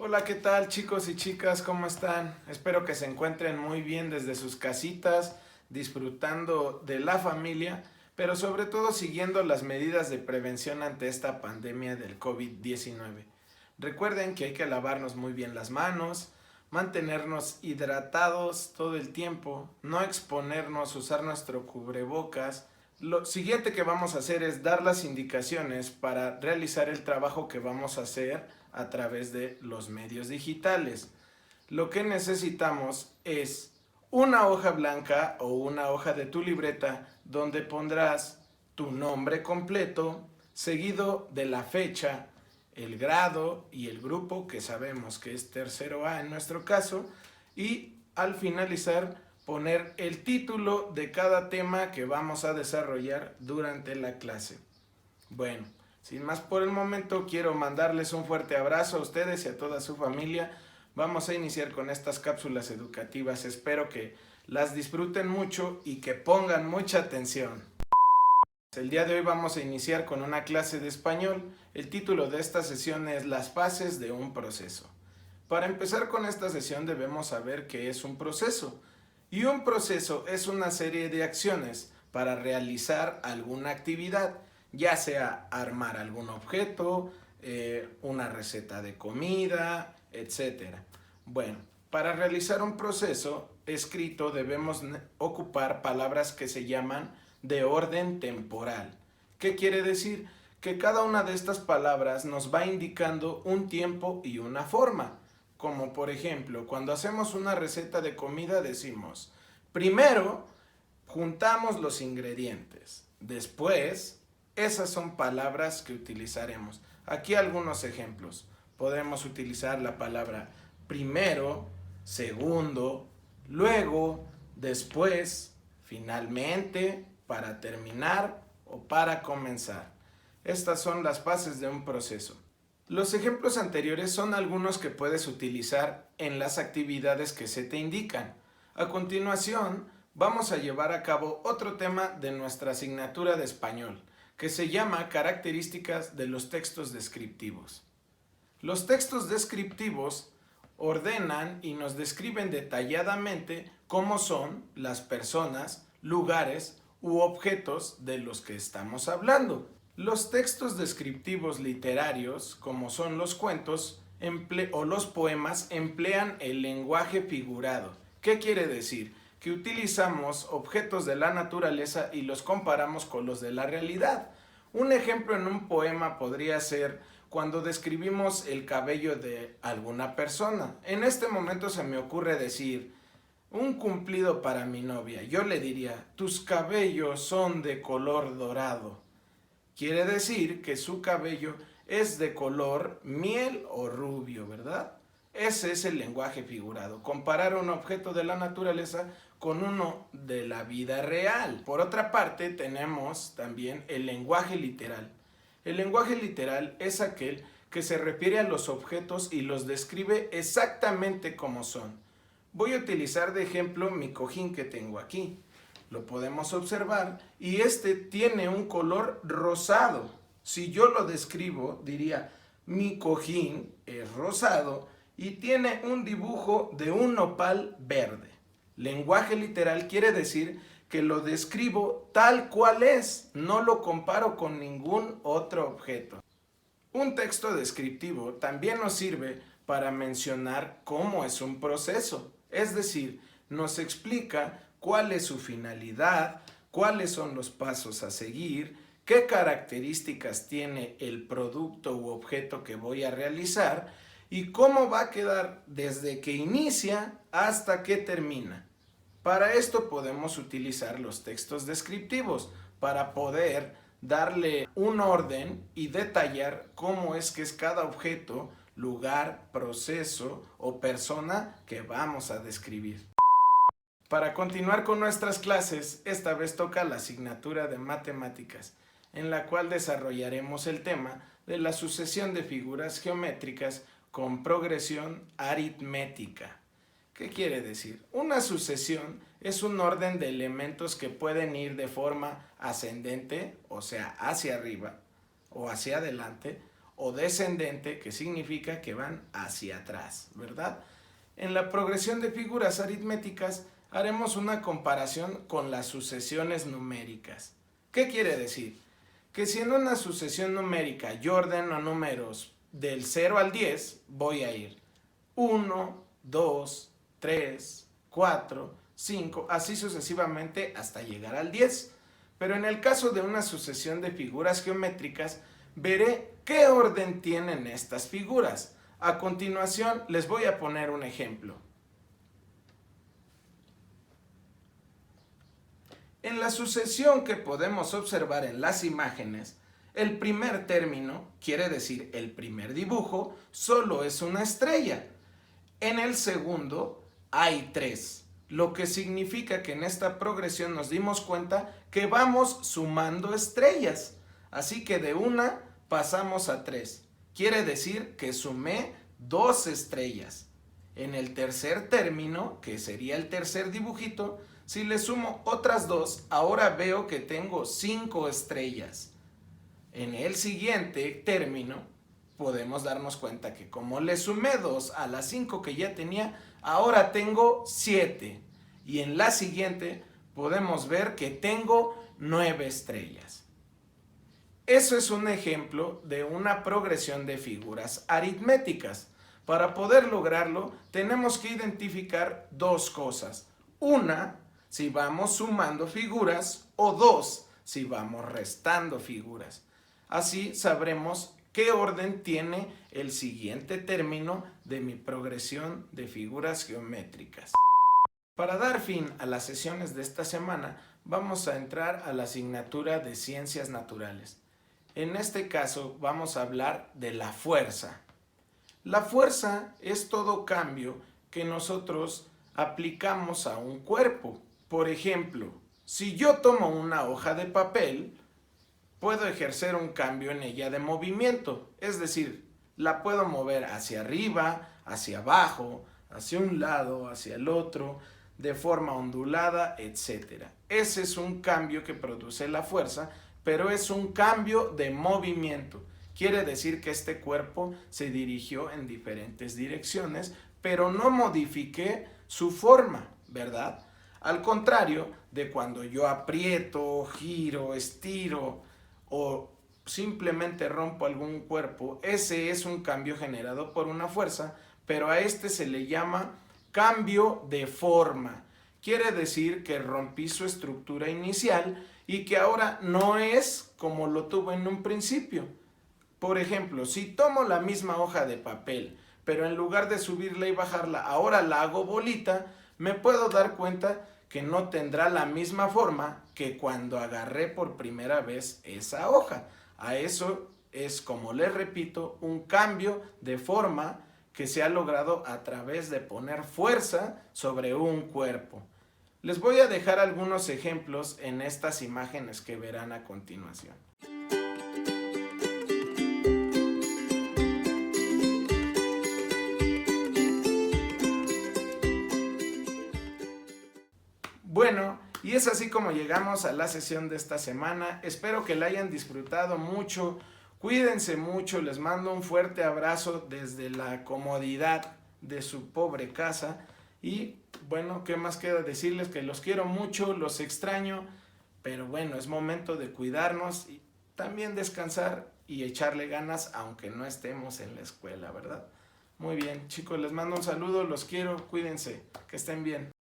Hola, ¿qué tal chicos y chicas? ¿Cómo están? Espero que se encuentren muy bien desde sus casitas, disfrutando de la familia, pero sobre todo siguiendo las medidas de prevención ante esta pandemia del COVID-19. Recuerden que hay que lavarnos muy bien las manos, mantenernos hidratados todo el tiempo, no exponernos, usar nuestro cubrebocas. Lo siguiente que vamos a hacer es dar las indicaciones para realizar el trabajo que vamos a hacer a través de los medios digitales. Lo que necesitamos es una hoja blanca o una hoja de tu libreta donde pondrás tu nombre completo, seguido de la fecha, el grado y el grupo, que sabemos que es tercero A en nuestro caso, y al finalizar poner el título de cada tema que vamos a desarrollar durante la clase. Bueno, sin más por el momento, quiero mandarles un fuerte abrazo a ustedes y a toda su familia. Vamos a iniciar con estas cápsulas educativas. Espero que las disfruten mucho y que pongan mucha atención. El día de hoy vamos a iniciar con una clase de español. El título de esta sesión es Las fases de un proceso. Para empezar con esta sesión debemos saber qué es un proceso. Y un proceso es una serie de acciones para realizar alguna actividad, ya sea armar algún objeto, una receta de comida, etc. Bueno, para realizar un proceso escrito debemos ocupar palabras que se llaman de orden temporal. ¿Qué quiere decir? Que cada una de estas palabras nos va indicando un tiempo y una forma. Como por ejemplo, cuando hacemos una receta de comida decimos, primero juntamos los ingredientes, después, esas son palabras que utilizaremos. Aquí algunos ejemplos. Podemos utilizar la palabra primero, segundo, luego, después, finalmente, para terminar o para comenzar. Estas son las fases de un proceso. Los ejemplos anteriores son algunos que puedes utilizar en las actividades que se te indican. A continuación, vamos a llevar a cabo otro tema de nuestra asignatura de español, que se llama Características de los textos descriptivos. Los textos descriptivos ordenan y nos describen detalladamente cómo son las personas, lugares u objetos de los que estamos hablando. Los textos descriptivos literarios, como son los cuentos o los poemas, emplean el lenguaje figurado. ¿Qué quiere decir? Que utilizamos objetos de la naturaleza y los comparamos con los de la realidad. Un ejemplo en un poema podría ser cuando describimos el cabello de alguna persona. En este momento se me ocurre decir, un cumplido para mi novia. Yo le diría, tus cabellos son de color dorado. Quiere decir que su cabello es de color miel o rubio, ¿verdad? Ese es el lenguaje figurado, comparar un objeto de la naturaleza con uno de la vida real. Por otra parte, tenemos también el lenguaje literal. El lenguaje literal es aquel que se refiere a los objetos y los describe exactamente como son. Voy a utilizar de ejemplo mi cojín que tengo aquí. Lo podemos observar y este tiene un color rosado. Si yo lo describo, diría, mi cojín es rosado y tiene un dibujo de un nopal verde. Lenguaje literal quiere decir que lo describo tal cual es, no lo comparo con ningún otro objeto. Un texto descriptivo también nos sirve para mencionar cómo es un proceso, es decir, nos explica cuál es su finalidad, cuáles son los pasos a seguir, qué características tiene el producto u objeto que voy a realizar y cómo va a quedar desde que inicia hasta que termina. Para esto podemos utilizar los textos descriptivos para poder darle un orden y detallar cómo es que es cada objeto, lugar, proceso o persona que vamos a describir. Para continuar con nuestras clases, esta vez toca la asignatura de matemáticas, en la cual desarrollaremos el tema de la sucesión de figuras geométricas con progresión aritmética. ¿Qué quiere decir? Una sucesión es un orden de elementos que pueden ir de forma ascendente, o sea, hacia arriba o hacia adelante, o descendente, que significa que van hacia atrás, ¿verdad? En la progresión de figuras aritméticas haremos una comparación con las sucesiones numéricas. ¿Qué quiere decir? Que si en una sucesión numérica yo ordeno números del 0 al 10, voy a ir 1, 2, 3, 4, 5, así sucesivamente hasta llegar al 10. Pero en el caso de una sucesión de figuras geométricas, veré qué orden tienen estas figuras. A continuación les voy a poner un ejemplo. En la sucesión que podemos observar en las imágenes, el primer término, quiere decir el primer dibujo, solo es una estrella. En el segundo hay 3, lo que significa que en esta progresión nos dimos cuenta que vamos sumando estrellas. Así que de una pasamos a 3. Quiere decir que sumé 2 estrellas. En el tercer término, que sería el tercer dibujito, si le sumo otras 2, ahora veo que tengo 5 estrellas. En el siguiente término, podemos darnos cuenta que como le sumé 2 a las 5 que ya tenía, ahora tengo 7. Y en la siguiente podemos ver que tengo 9 estrellas. Eso es un ejemplo de una progresión de figuras aritméticas. Para poder lograrlo, tenemos que identificar dos cosas. Una, si vamos sumando figuras, o dos, si vamos restando figuras. Así sabremos qué orden tiene el siguiente término de mi progresión de figuras geométricas. Para dar fin a las sesiones de esta semana, vamos a entrar a la asignatura de Ciencias Naturales. En este caso vamos a hablar de la fuerza. La fuerza es todo cambio que nosotros aplicamos a un cuerpo. Por ejemplo, si yo tomo una hoja de papel, puedo ejercer un cambio en ella de movimiento, es decir, la puedo mover hacia arriba, hacia abajo, hacia un lado, hacia el otro, de forma ondulada, etc. Ese es un cambio que produce la fuerza, pero es un cambio de movimiento. Quiere decir que este cuerpo se dirigió en diferentes direcciones, pero no modifiqué su forma, ¿verdad? Al contrario de cuando yo aprieto, giro, estiro o simplemente rompo algún cuerpo, ese es un cambio generado por una fuerza, pero a este se le llama cambio de forma. Quiere decir que rompí su estructura inicial y que ahora no es como lo tuvo en un principio. Por ejemplo, si tomo la misma hoja de papel, pero en lugar de subirla y bajarla, ahora la hago bolita, me puedo dar cuenta que no tendrá la misma forma que cuando agarré por primera vez esa hoja. A eso es, como les repito, un cambio de forma que se ha logrado a través de poner fuerza sobre un cuerpo. Les voy a dejar algunos ejemplos en estas imágenes que verán a continuación. Bueno, y es así como llegamos a la sesión de esta semana. Espero que la hayan disfrutado mucho. Cuídense mucho, les mando un fuerte abrazo desde la comodidad de su pobre casa. Y bueno, ¿qué más queda decirles? Que los quiero mucho, los extraño. Pero bueno, es momento de cuidarnos y también descansar y echarle ganas aunque no estemos en la escuela, ¿verdad? Muy bien, chicos, les mando un saludo, los quiero, cuídense, que estén bien.